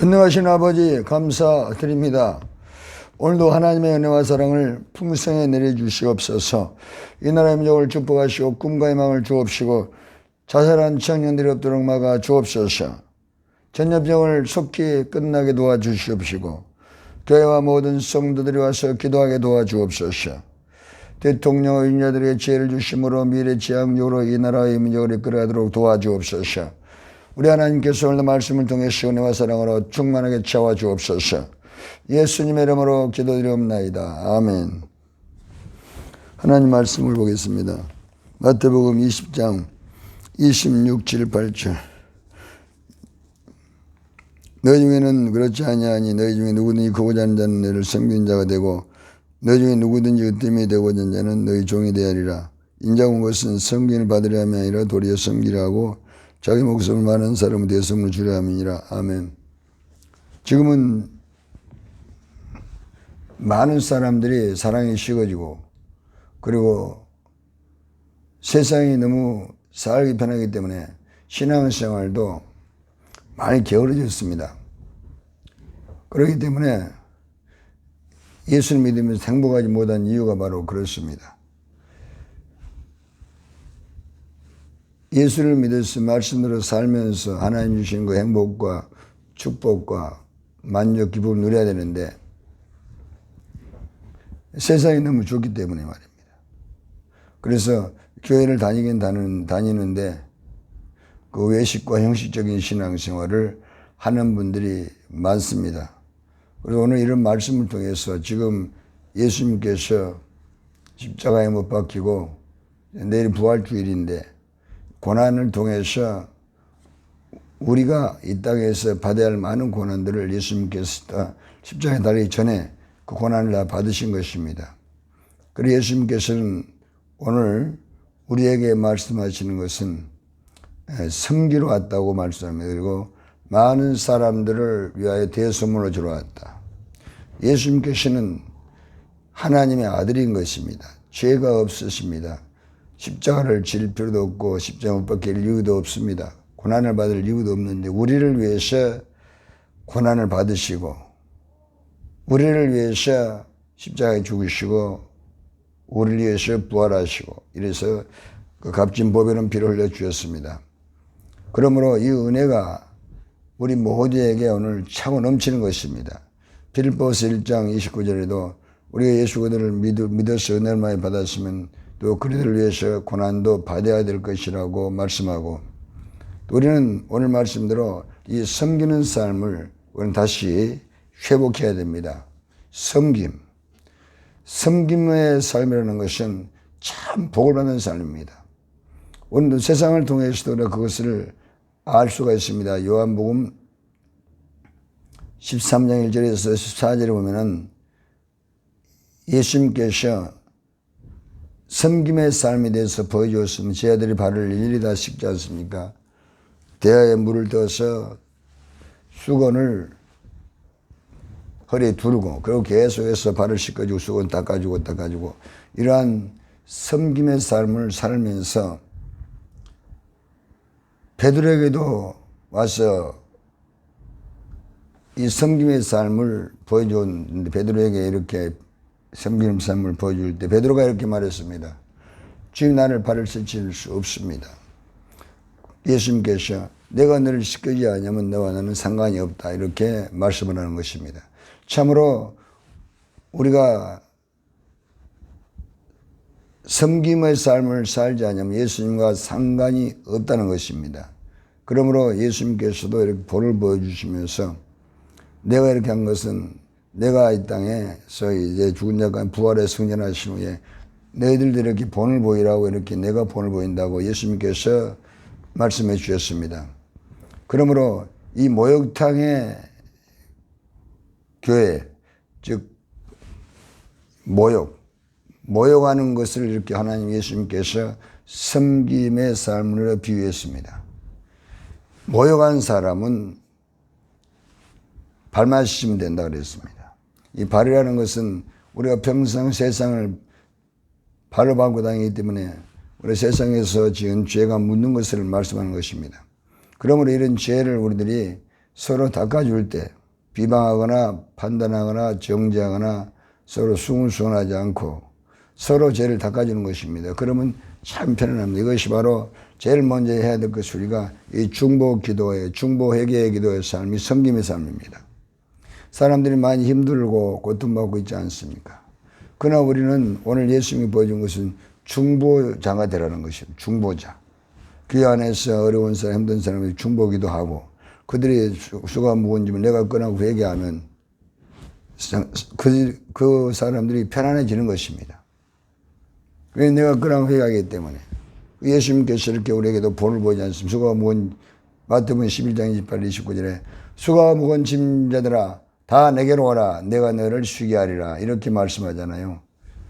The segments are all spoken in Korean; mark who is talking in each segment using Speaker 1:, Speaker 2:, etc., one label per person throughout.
Speaker 1: 전능하신 아버지 감사드립니다. 오늘도 하나님의 은혜와 사랑을 풍성히 내려주시옵소서. 이 나라의 민족을 축복하시고 꿈과 희망을 주옵시고 자살한 청년들이 없도록 막아 주옵소서. 전염병을 속히 끝나게 도와주시옵시고 교회와 모든 성도들이 와서 기도하게 도와주옵소서. 대통령의 인자들에게 지혜를 주심으로 미래 지향적으로 이 나라의 민족을 이끌어가도록 도와주옵소서. 우리 하나님께서 오늘도 말씀을 통해서 은혜와 사랑으로 충만하게 채워주옵소서. 예수님의 이름으로 기도드리옵나이다. 아멘. 하나님 말씀을 보겠습니다. 마태복음 20장 26, 7, 8절. 너희 중에는 그렇지 아니하니 너희 중에 누구든지 크고자 하는 자는 너희를 섬기는 자가 되고 너희 중에 누구든지 으뜸이 되고자 하는 자는 너희 종이 되리라. 인자가 온 것은 섬김을 받으려 함이 아니라 도리어 섬기려 하고 자기 목숨을 많은 사람의 대성을 주려 함이니라. 아멘. 지금은 많은 사람들이 사랑이 식어지고 그리고 세상이 너무 살기 편하기 때문에 신앙생활도 많이 게으러졌습니다. 그렇기 때문에 예수를 믿으면서 행복하지 못한 이유가 바로 그렇습니다. 예수를 믿어서 말씀으로 살면서 하나님 주신 그 행복과 축복과 만족, 기쁨을 누려야 되는데 세상이 너무 좋기 때문에 말입니다. 그래서 교회를 다니긴 다니는데 그 외식과 형식적인 신앙생활을 하는 분들이 많습니다. 그리고 오늘 이런 말씀을 통해서 지금 예수님께서 십자가에 못 박히고 내일 부활주일인데 고난을 통해서 우리가 이 땅에서 받아야 할 많은 고난들을 예수님께서 십자가에 달리기 전에 그 고난을 다 받으신 것입니다. 그리고 예수님께서는 오늘 우리에게 말씀하시는 것은 섬기러 왔다고 말씀합니다. 그리고 많은 사람들을 위하여 대소문을 주러 왔다. 예수님께서는 하나님의 아들인 것입니다. 죄가 없으십니다. 십자가를 질 필요도 없고 십자가 못 박힐 이유도 없습니다. 고난을 받을 이유도 없는데 우리를 위해서 고난을 받으시고 우리를 위해서 십자가에 죽으시고 우리를 위해서 부활하시고 이래서 그 값진 보배는 피를 흘려 주셨습니다. 그러므로 이 은혜가 우리 모두에게 오늘 차고 넘치는 것입니다. 빌립보서 1장 29절에도 우리가 예수 그들을 믿어서 은혜를 많이 받았으면 또 그들을 위해서 고난도 받아야 될 것이라고 말씀하고 우리는 오늘 말씀대로 이 섬기는 삶을 우리는 다시 회복해야 됩니다. 섬김의 삶이라는 것은 참 복을 받는 삶입니다. 오늘도 세상을 통해서도 그것을 알 수가 있습니다. 요한복음 13장 1절에서 14절에 보면은 예수님께서 섬김의 삶에 대해서 보여주었으면 제 아들이 발을 일일이 다 씻지 않습니까? 대야에 물을 떠서 수건을 허리에 두르고 그리고 계속해서 발을 씻어주고 수건 닦아주고 이러한 섬김의 삶을 살면서 베드로에게도 와서 이 섬김의 삶을 보여줬는데 베드로에게 이렇게 섬기는 삶을 보여줄 때 베드로가 이렇게 말했습니다. 주님 나를 발을 씻을 수 없습니다. 예수님께서 내가 너를 씻기지 않으면 너와 나는 상관이 없다 이렇게 말씀을 하는 것입니다. 참으로 우리가 섬김의 삶을 살지 않으면 예수님과 상관이 없다는 것입니다. 그러므로 예수님께서도 이렇게 본을 보여주시면서 내가 이렇게 한 것은 내가 이 땅에서 이제 죽은 자가 부활에 승천하신 후에 너희들도 이렇게 본을 보이라고 이렇게 내가 본을 보인다고 예수님께서 말씀해 주셨습니다. 그러므로 이 목욕탕의 교회, 즉 모욕하는 것을 이렇게 하나님 예수님께서 섬김의 삶으로 비유했습니다. 모욕한 사람은 발만 씻으면 된다 그랬습니다. 이 발이라는 것은 우리가 평생 세상을 발로 밟고 다니기 때문에 우리 세상에서 지은 죄가 묻는 것을 말씀하는 것입니다. 그러므로 이런 죄를 우리들이 서로 닦아줄 때 비방하거나 판단하거나 정죄하거나 서로 숭숭하지 않고 서로 죄를 닦아주는 것입니다. 그러면 참 편안합니다. 이것이 바로 제일 먼저 해야 될 것이 우리가 이 중보 기도의 중보 회개의 기도의 삶이 섬김의 삶입니다. 사람들이 많이 힘들고 고통받고 있지 않습니까? 그러나 우리는 오늘 예수님이 보여준 것은 중보자가 되라는 것입니다. 중보자. 그 안에서 어려운 사람, 힘든 사람에게 중보기도 하고 그들이 수가 무거운 짐을 내가 꺼내고 회개하면 그 사람들이 편안해지는 것입니다. 왜 내가 꺼내고 회개하기 때문에. 예수님께서 이렇게 우리에게도 본을 보이지 않습니까? 수가 무거운 마태복음 11장 28, 29절에 수가 무거운 짐자들아 다 내게로 오라 내가 너를 쉬게 하리라 이렇게 말씀하잖아요.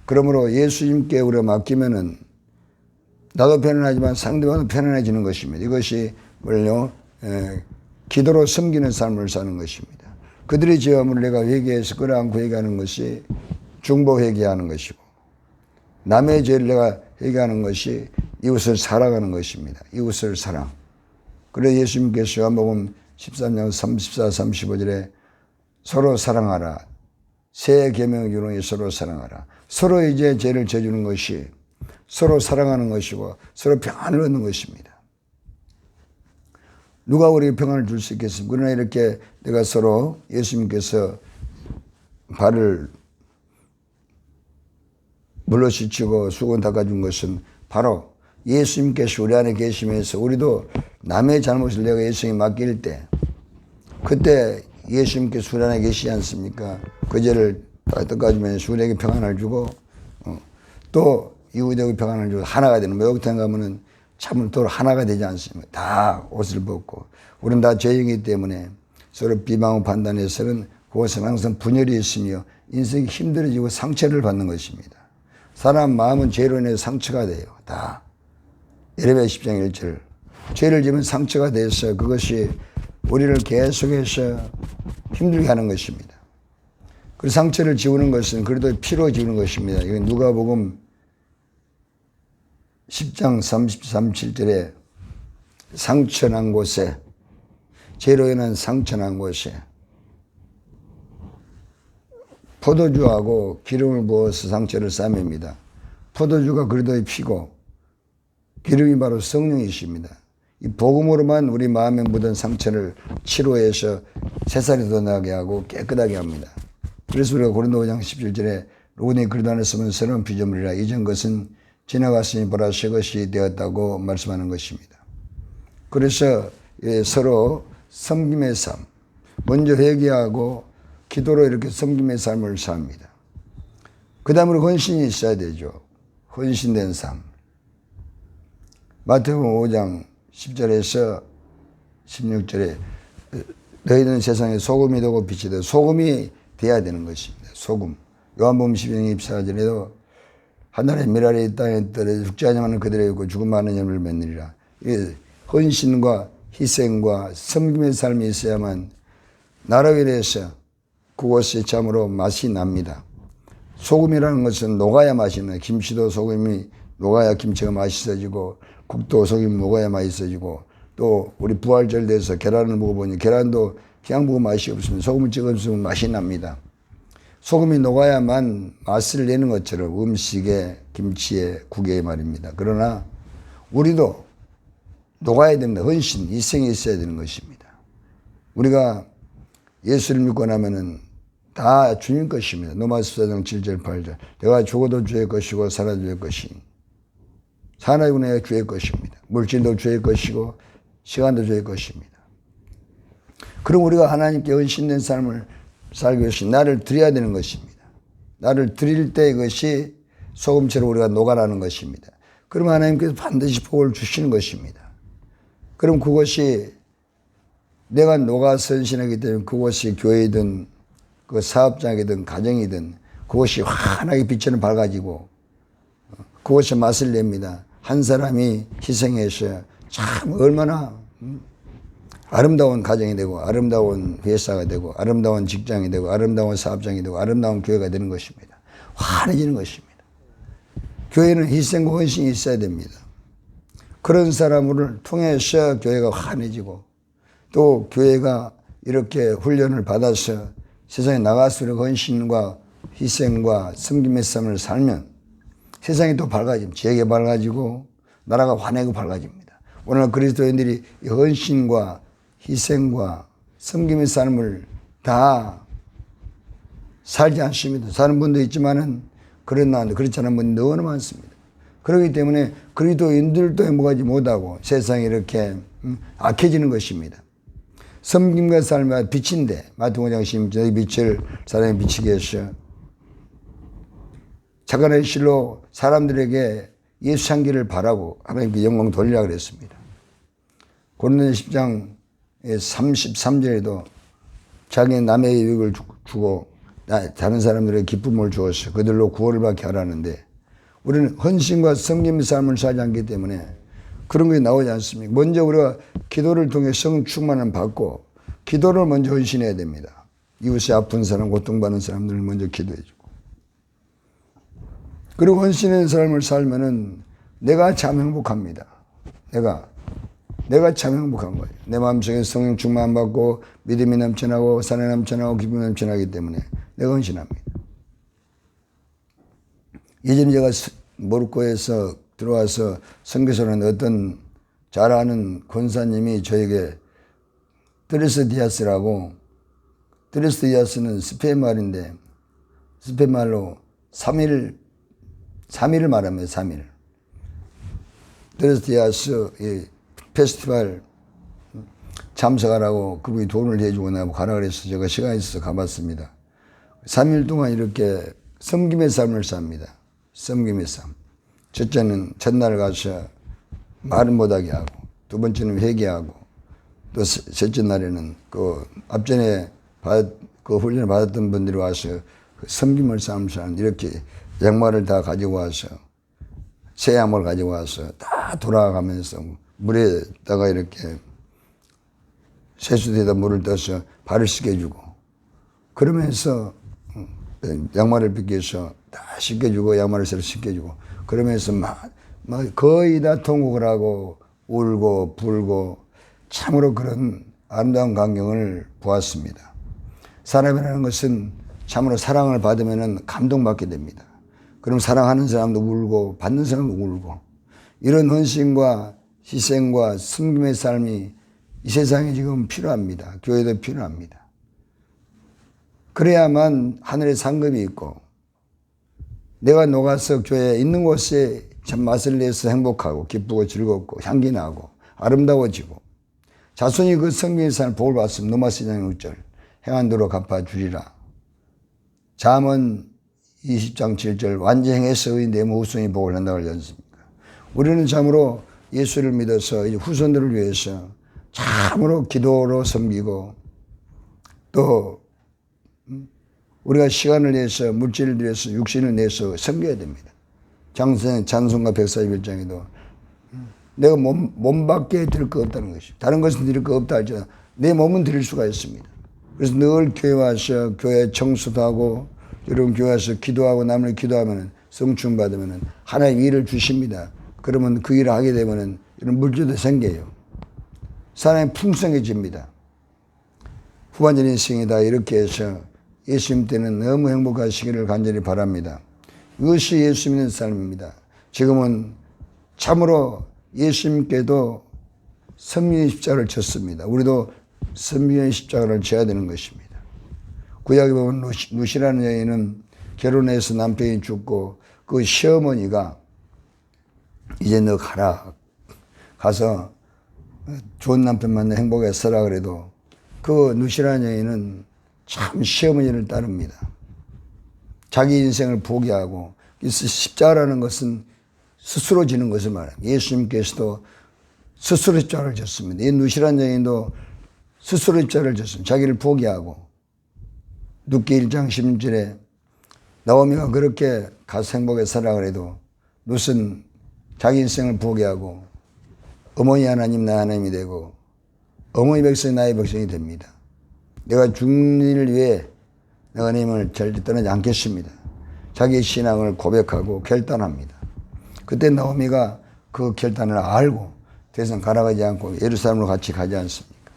Speaker 1: 그러므로 예수님께 우리가 맡기면은 나도 편안하지만 상대방도 편안해지는 것입니다. 이것이 뭘요? 기도로 섬기는 삶을 사는 것입니다. 그들의 죄함을 내가 회개해서 끌어안고 회개하는 것이 중보 회개하는 것이고 남의 죄를 내가 회개하는 것이 이웃을 사랑하는 것입니다. 이웃을 사랑. 그래서 예수님께서 요한복음 13장 34, 35절에 서로 사랑하라. 새 계명 유로에 서로 사랑하라. 서로 이제 죄를 져주는 것이 서로 사랑하는 것이고 서로 평안을 얻는 것입니다. 누가 우리에게 평안을 줄 수 있겠습니까? 그러나 이렇게 내가 서로 예수님께서 발을 물로 씻히고 수건 닦아준 것은 바로 예수님께서 우리 안에 계시면서 우리도 남의 잘못을 내가 예수님께 맡길 때 그때 예수님께서 우리 안에 계시지 않습니까? 그 죄를 닦아주면서 우리에게 평안을 주고 또 이웃에게 평안을 주고 하나가 되는 목욕탕 가면은 참으로 또 하나가 되지 않습니까? 다 옷을 벗고 우리는 다 죄인이기 때문에 서로 비방하고 판단해서는 그것은 항상 분열이 있으며 인생이 힘들어지고 상처를 받는 것입니다. 사람 마음은 죄로 인해 상처가 돼요. 다. 예레미야 10장 1절. 죄를 지면 상처가 돼서 그것이 우리를 계속해서 힘들게 하는 것입니다. 그 상처를 지우는 것은 그래도 피로 지우는 것입니다. 이건 누가복음 10장 37절에 상처난 곳에 죄로 인한 상처난 곳에 포도주하고 기름을 부어서 상처를 싸맵니다. 포도주가 그리도의 피고 기름이 바로 성령이십니다. 이 복음으로만 우리 마음에 묻은 상처를 치료해서 새살이 돋아나게 하고 깨끗하게 합니다. 그래서 우리가 고린도 5장 17절에 누구든지 그리도 안에서는 새로운 피조물이라 이전 것은 지나갔으니 보라 새 것이 되었다고 말씀하는 것입니다. 그래서 서로 섬김의 삶, 먼저 회개하고 기도로 이렇게 섬김의 삶을 삽니다. 그 다음으로 헌신이 있어야 되죠. 헌신된 삶. 마태복음 5장 10절에서 16절에 너희는 세상에 소금이 되고 빛이 되고 소금이 돼야 되는 것입니다. 소금. 요한복음 12장 24절에도 하늘의 미랄이 이 땅에 떨어져 죽지 않으면 그들의 있고 죽음 많은 열매를 맺느니라. 헌신과 희생과 섬김의 삶이 있어야만 나라에 대해서 그것이 참으로 맛이 납니다. 소금이라는 것은 녹아야 맛있는 김치도 소금이 녹아야 김치가 맛있어지고 국도 소금이 녹아야 맛있어지고 또 우리 부활절 돼서 계란을 먹어보니 계란도 그냥 먹으면 맛이 없습니다. 소금을 찍어주면 맛이 납니다. 소금이 녹아야만 맛을 내는 것처럼 음식에 김치에 국에 말입니다. 그러나 우리도 녹아야 됩니다. 헌신, 희생이 있어야 되는 것입니다. 우리가 예수를 믿고 나면은 다 주님 것입니다. 로마서 4장 7절 8절 내가 죽어도 주의 것이고 살아도 주의 것이니 사나이고 내가 주의 것입니다. 물질도 주의 것이고 시간도 주의 것입니다. 그럼 우리가 하나님께 헌신된 삶을 살기 위해서 나를 드려야 되는 것입니다. 나를 드릴 때 이것이 소금처럼 우리가 녹아나는 것입니다. 그러면 하나님께서 반드시 복을 주시는 것입니다. 그럼 그것이 내가 녹아서 헌신하기 때문에 그것이 교회이든 그 사업장이든 가정이든 그것이 환하게 빛처럼 밝아지고 그것이 맛을 냅니다. 한 사람이 희생해서 참 얼마나 아름다운 가정이 되고 아름다운 회사가 되고 아름다운 직장이 되고 아름다운 사업장이 되고 아름다운 교회가 되는 것입니다. 환해지는 것입니다. 교회는 희생과 헌신이 있어야 됩니다. 그런 사람을 통해서 교회가 환해지고 또 교회가 이렇게 훈련을 받아서 세상에 나가서 헌신과 희생과 섬김의 삶을 살면 세상이 또 밝아집니다. 지혜가 밝아지고 나라가 환하고 밝아집니다. 오늘 그리스도인들이 이 헌신과 희생과 섬김의 삶을 다 살지 않습니다. 사는 분도 있지만은 그렇지 않은 분이 너무 많습니다. 그렇기 때문에 그리스도인들도 행복하지 못하고 세상이 이렇게 악해지는 것입니다. 섬김과 삶의 빛인데 마태복음 5장 16절 너희 빛을 사람에 비치게 하셔 착한 실로 사람들에게 예수 향기를 바라고 하나님께 영광 돌리라 그랬습니다. 고린도전서 10장 33절에도 자기 남의 유익을 주고 다른 사람들에게 기쁨을 주어서 그들로 구원을 받게 하라는데 우리는 헌신과 섬김의 삶을 살지 않기 때문에 그런 것이 나오지 않습니까? 먼저 우리가 기도를 통해 성 충만을 받고 기도를 먼저 헌신해야 됩니다. 이웃이 아픈 사람, 고통받는 사람들을 먼저 기도해주고 그리고 헌신의 삶을 살면은 내가 참 행복합니다. 내가 참 행복한 거예요. 내 마음속에 성령 충만 받고 믿음이 넘쳐나고 사랑이 넘쳐나고 기쁨이 넘쳐나기 때문에 내가 헌신합니다. 예전에 제가 모로코에서 들어와서 선교사는 어떤 잘 아는 권사님이 저에게 드레스 디아스라고 드레스 디아스는 스페인 말인데 스페인 말로 3일을 말합니다. 3일. 드레스 디아스 페스티벌 참석하라고 그분이 돈을 해주고 나고 가라 그래서 제가 시간이 있어서 가봤습니다. 3일 동안 이렇게 섬김의 삶을 삽니다. 섬김의 삶. 첫째는 첫날 가서 말은 못하게 하고 두 번째는 회개하고 또 셋째 날에는 그 앞전에 그 훈련을 받았던 분들이 와서 그 섬김을 삶을 이렇게 양말을 다 가지고 와서 새 양말 가지고 와서 다 돌아가면서 물에다가 이렇게 세수대에다 물을 떠서 발을 씻겨주고 그러면서 양말을 벗겨서 다 씻겨주고 양말을 새로 씻겨주고 그러면서 막 거의 다 통곡을 하고 울고 불고 참으로 그런 아름다운 광경을 보았습니다. 사람이라는 것은 참으로 사랑을 받으면 감동받게 됩니다. 그럼 사랑하는 사람도 울고 받는 사람도 울고 이런 헌신과 희생과 섬김의 삶이 이 세상에 지금 필요합니다. 교회도 필요합니다. 그래야만 하늘에 상급이 있고 내가 녹아서 교회에 있는 곳에 참 맛을 내서 행복하고 기쁘고 즐겁고 향기 나고 아름다워지고 자손이 그 성경의 삶을 복을 받으면 노마스 2장 6절 행한 대로 갚아주리라. 잠언 20장 7절 완전 행해서 내 후손이 복을 한다고 하지 않습니까? 우리는 참으로 예수를 믿어서 이제 후손들을 위해서 참으로 기도로 섬기고 또 우리가 시간을 내서 물질을 내서 육신을 내서 섬겨야 됩니다. 찬송가 141장에도 내가 몸밖에 드릴 거 없다는 것이 다른 것은 드릴 거 없다 할지라도 내 몸은 드릴 수가 있습니다. 그래서 늘 교회 와서 교회 청소도 하고 여러분 교회 와서 기도하고 남을 기도하면 성충 받으면 하나님 일을 주십니다. 그러면 그 일을 하게 되면 이런 물질도 생겨요. 사람이 풍성해집니다. 후반전 인생이다 이렇게 해서 예수님 때는 너무 행복하시기를 간절히 바랍니다. 이것이 예수 믿는 삶입니다. 지금은 참으로 예수님께도 섬기는 십자가를 졌습니다. 우리도 섬기는 십자가를 져야 되는 것입니다. 구약에 보면 루시라는 여인은 결혼해서 남편이 죽고 그 시어머니가 이제 너 가라. 가서 좋은 남편 만나 행복하게 살아 그래도 그 누시라는 여인은 참 시어머니를 따릅니다. 자기 인생을 포기하고 십자가라는 것은 스스로 지는 것을 말합니다. 예수님께서도 스스로 십자가를 졌습니다. 이 누시라는 여인도 스스로 십자가를 졌습니다. 자기를 포기하고 룻기 1장 16절에 나오미가 그렇게 가서 행복하게 살아 그래도 룻은 자기 인생을 포기하고 어머니 하나님 나 하나님이 되고 어머니 백성이 나의 백성이 됩니다. 내가 죽는 일을 위해 내가 하나님을 절대 떠나지 않겠습니다. 자기의 신앙을 고백하고 결단합니다. 그때 나오미가 그 결단을 알고 더 이상 가라가지 않고 예루살렘으로 같이 가지 않습니까?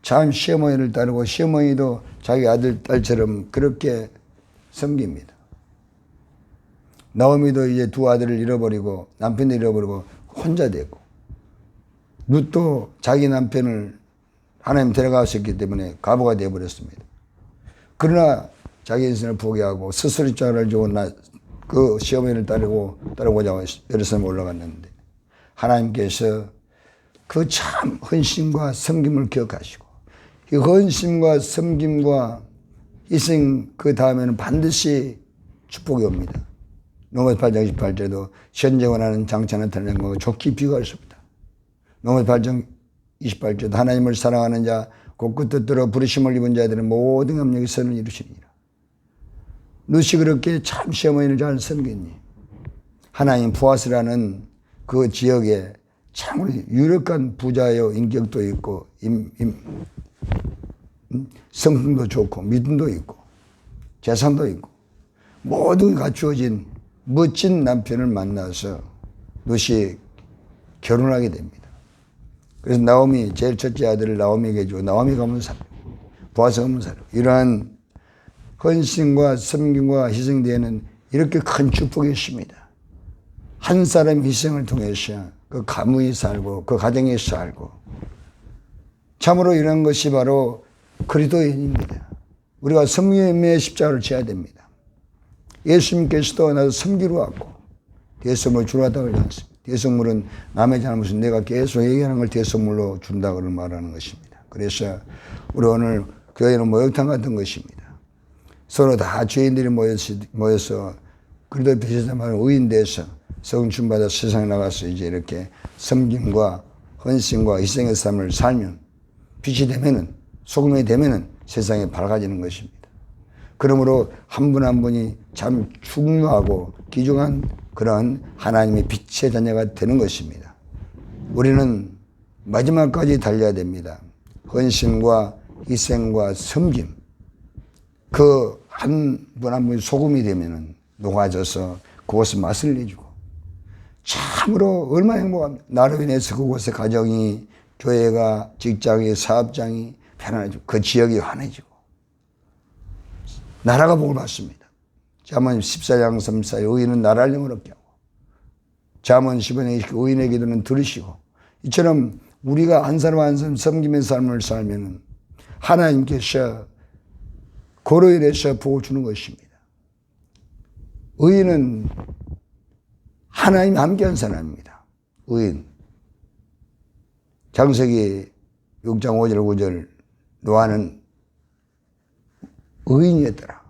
Speaker 1: 참 시어머니를 따르고 시어머니도 자기 아들, 딸처럼 그렇게 섬깁니다. 나오미도 이제 두 아들을 잃어버리고 남편도 잃어버리고 혼자 되고 룻도 자기 남편을 하나님 데려가셨기 때문에 과부가 되어버렸습니다. 그러나 자기 인생을 포기하고 스스로 입장을 주고 그 시어머니를 따르고자 예루살렘에 올라갔는데 하나님께서 그 참 헌신과 섬김을 기억하시고 이 헌신과 섬김과 희생 그 다음에는 반드시 축복이 옵니다. 로마서 8장 28절에도 현재 원하는 장차 나타나는 것과 좋게 비교할 수 없다. 로마서 8장 28절에도 하나님을 사랑하는 자 곧 그 뜻대로 부르심을 입은 자들은 모든 감력이 선을 이루시니라. 룻이 그렇게 참 시어머니를 잘 섬겼니? 하나님 부하스라는 그 지역에 참 유력한 부자요 인격도 있고 성품도 좋고 믿음도 있고 재산도 있고 모든 갖추어진 멋진 남편을 만나서 룻이 결혼하게 됩니다. 그래서 나오미 제일 첫째 아들을 나오미에게 주고 나오미가 없는 사람, 보아스가 없는 사람. 이러한 헌신과 섬김과 희생되는 이렇게 큰 축복이 있습니다. 한 사람 희생을 통해서 그 가문이 살고 그 가정이 살고 참으로 이런 것이 바로 그리스도인입니다. 우리가 섬김의 십자가를 져야 됩니다. 예수님께서도 나도 섬기러 왔고 대선물 주러 왔다고 그러지 않습니다. 대선물은 남의 잘못은 내가 계속 얘기하는 걸 대선물로 준다고 말하는 것입니다. 그래서 우리 오늘 교회는 목욕탕 같은 것입니다. 서로 다 죄인들이 모여서 그리스도의 빛에서 말하는 의인돼서 성춘 받아 세상에 나가서 이제 이렇게 섬김과 헌신과 희생의 삶을 살면 빛이 되면은 소금이 되면은 세상에 밝아지는 것입니다. 그러므로 한 분 한 분이 참 중요하고 귀중한 그런 하나님의 빛의 자녀가 되는 것입니다. 우리는 마지막까지 달려야 됩니다. 헌신과 희생과 섬김. 그 한 분 한 분이 소금이 되면은 녹아져서 그곳에 맛을 내주고 참으로 얼마나 행복합니다. 나로 인해서 그곳의 가정이 교회가 직장이 사업장이 편안해지고 그 지역이 환해지고 나라가 복을 받습니다. 잠언 14장 34에 의인은 나라를 영원롭게 하고 잠언 15장 29 의인의 기도는 들으시고 이처럼 우리가 한 사람 한 사람 섬김의 삶을 살면 하나님께서 그로 인해서 복을 주는 것입니다. 의인은 하나님이 함께한 사람입니다. 의인. 창세기 6장 5절 9절 노아는 의인이었더라.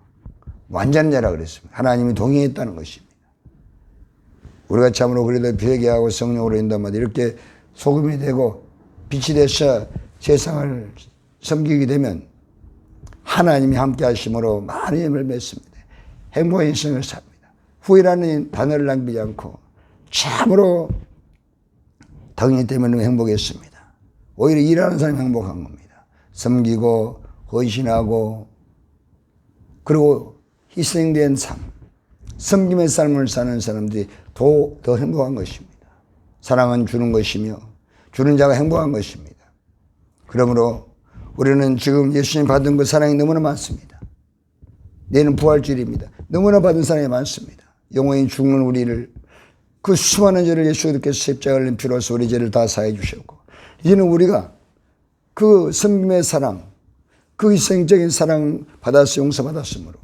Speaker 1: 완전한 자라 그랬습니다. 하나님이 동의했다는 것입니다. 우리가 참으로 그래도 회개하고 성령으로 인도하면 이렇게 소금이 되고 빛이 돼서 세상을 섬기게 되면 하나님이 함께 하심으로 많은 힘을 맺습니다. 행복한 인생을 삽니다. 후회라는 단어를 남기지 않고 참으로 당연히 때문에 행복했습니다. 오히려 일하는 사람이 행복한 겁니다. 섬기고 헌신하고 그리고 희생된 삶, 섬김의 삶을 사는 사람들이 더 행복한 것입니다. 사랑은 주는 것이며 주는 자가 행복한 것입니다. 그러므로 우리는 지금 예수님 받은 그 사랑이 너무나 많습니다. 내일은 부활주일입니다. 너무나 받은 사랑이 많습니다. 영원히 죽는 우리를 그 수많은 죄를 예수께서 십자가를 흘린 피로써 우리 죄를 다 사해 주셨고 이제는 우리가 그 섬김의 사랑, 그 희생적인 사랑 받아서 용서받았으므로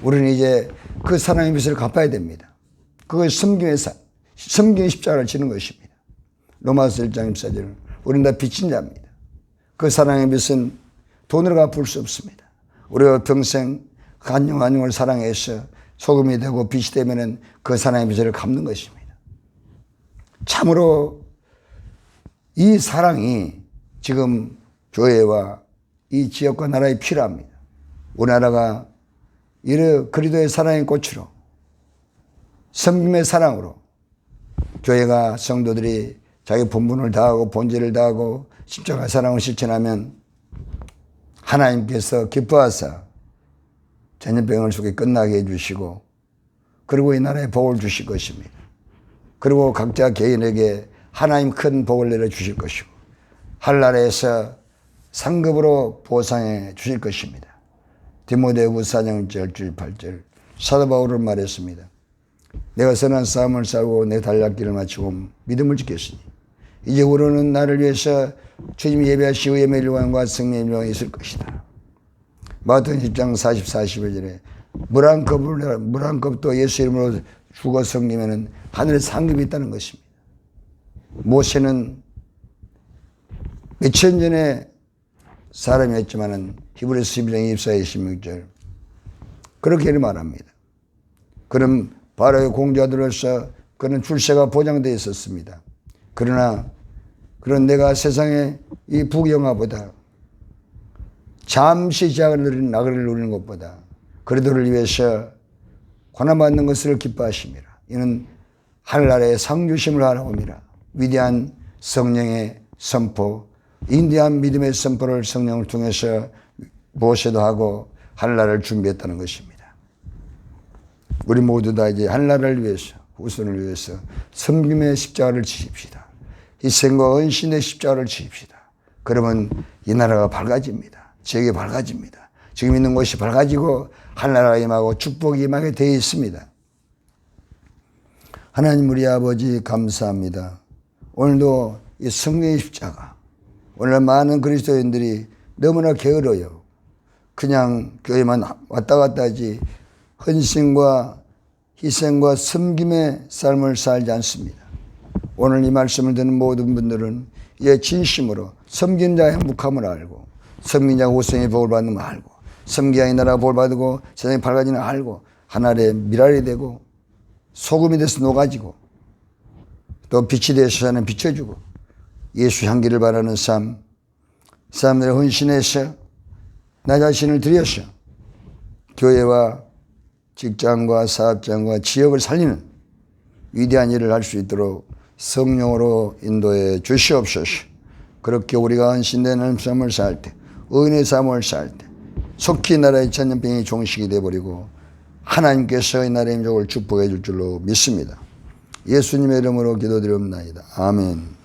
Speaker 1: 우리는 이제 그 사랑의 빚을 갚아야 됩니다. 그것이 섬김의 십자가를 지는 것입니다. 로마서 1장 14절 우리는 다 빚진 자입니다. 그 사랑의 빚은 돈으로 갚을 수 없습니다. 우리가 평생 한영을 사랑해서 소금이 되고 빛이 되면은 그 사랑의 빚을 갚는 것입니다. 참으로 이 사랑이 지금 교회와 이 지역과 나라에 필요합니다. 우리나라가 이런 그리스도의 사랑의 꽃으로 섬김의 사랑으로 교회가 성도들이 자기 본분을 다하고 본질을 다하고 십자가 사랑을 실천하면 하나님께서 기뻐하사 전염병을 속에 끝나게 해주시고 그리고 이 나라에 복을 주실 것입니다. 그리고 각자 개인에게 하나님 큰 복을 내려주실 것이고 하늘나라에서 상급으로 보상해 주실 것입니다. 디모데후서 4장 1절 8절 사도 바울은 말했습니다. 내가 선한 싸움을 싸우고 내 달려갈 마치고 믿음을 지켰으니 이제 우리는 나를 위해서 주님이 예배하시고 의의 일왕과 승리의 일왕이 있을 것이다. 마태복음 10장 41절에 물 한 컵도 예수 이름으로 죽어 섬기면 하늘에 상급이 있다는 것입니다. 모세는 몇천 전에 사람이었지만은 히브리서 12장 24절 26절 그렇게 말합니다. 그는 바로의 공자들로서 그는 출세가 보장되어 있었습니다. 그러나 그런 내가 세상의 이 부경화보다 잠시 제약을 누리는 나그를 누리는 것보다 그리도를 위해서 고난받는 것을 기뻐하십니다. 이는 하늘나라의 상주심을 하나옵니다. 위대한 성령의 선포, 인대한 믿음의 선포를 성령을 통해서 모세도 하고 하늘나라를 준비했다는 것입니다. 우리 모두 다 이제 하늘나라를 위해서, 후손을 위해서 섬김의 십자가를 지십시다. 희생과 헌신의 십자가를 지십시다. 그러면 이 나라가 밝아집니다. 지역이 밝아집니다. 지금 있는 곳이 밝아지고 하늘나라가 임하고 축복이 임하게 되어 있습니다. 하나님 우리 아버지 감사합니다. 오늘도 이 성령의 십자가, 오늘 많은 그리스도인들이 너무나 게으러요. 그냥 교회만 왔다 갔다 하지 헌신과 희생과 섬김의 삶을 살지 않습니다. 오늘 이 말씀을 듣는 모든 분들은 이제 진심으로 섬긴 자의 행복함을 알고 섬긴 자가 후생의 복을 받는 걸 알고 섬기자의 나라가 복을 받고 세상이 밝아지는 걸 알고 하나의 미랄이 되고 소금이 돼서 녹아지고 또 빛이 되어서 세상에 비춰주고 예수 향기를 바라는 삶, 사람들의 헌신해서 나 자신을 들여서 교회와 직장과 사업장과 지역을 살리는 위대한 일을 할 수 있도록 성령으로 인도해 주시옵소서. 그렇게 우리가 헌신된 삶을 살 때, 의인의 삶을 살 때 속히 나라의 천년병이 종식이 되어버리고 하나님께서 이 나라의 민족을 축복해 줄 줄로 믿습니다. 예수님의 이름으로 기도드리옵나이다. 아멘.